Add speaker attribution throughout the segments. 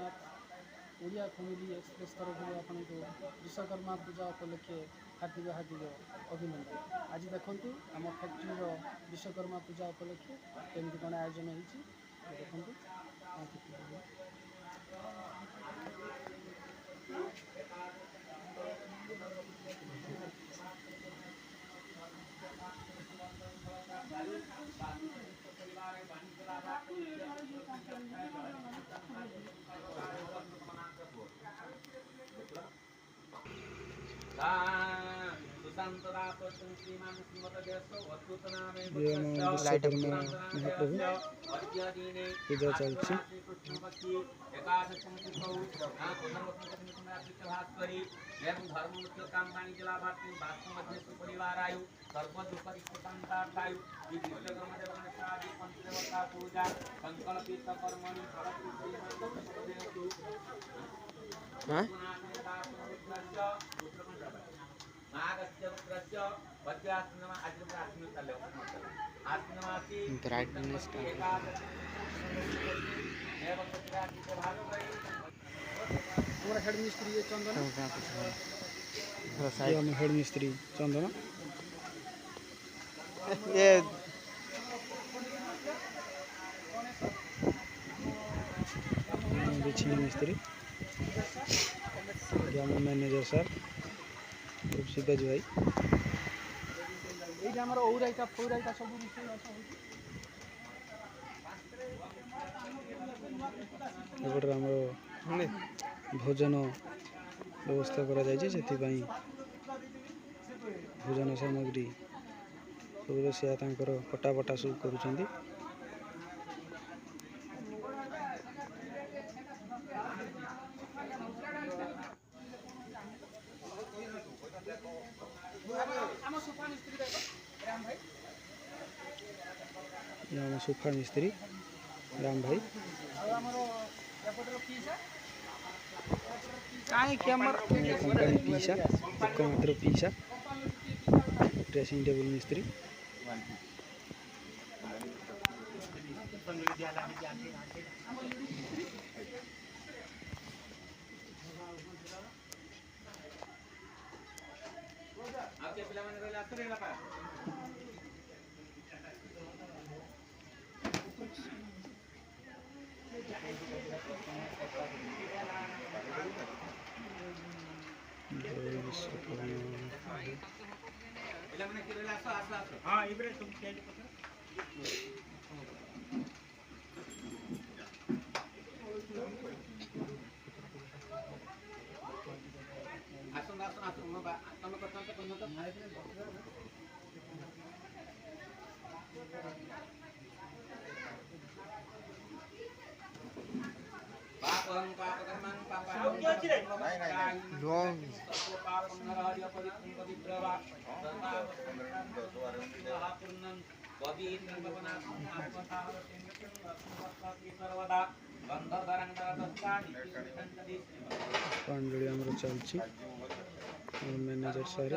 Speaker 1: Odia family express तरफ आपको विश्वकर्मा पूजा उपलक्षे हार्दिक हार्दिक अभिनंदन। आज देखु आम फैक्ट्री विश्वकर्मा पूजा उपलक्षे केमती कौन आयोजन होती देखु।
Speaker 2: पूजा चलती ब्राइटनेस
Speaker 1: हेड मिस्त्री चंदन
Speaker 2: हेड मिस्त्री चंदन
Speaker 3: ये
Speaker 2: बिछी मिस्त्री मैनेजर सर शिवज भाई
Speaker 1: ये आमर औराइटा फौराइटा सब
Speaker 2: एपटे आम भोजन व्यवस्था करा भोजन सामग्री सब रोषिया कटा बटा सब करुँच सोफा मिस्त्री राम भाई कंपनी पीसा एकमात्र पीसा ड्रेसिंग टेबल मिस्त्री पुष्पांजलि आमर चलती मैनेजर सर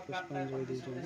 Speaker 2: पुष्पांजलि दे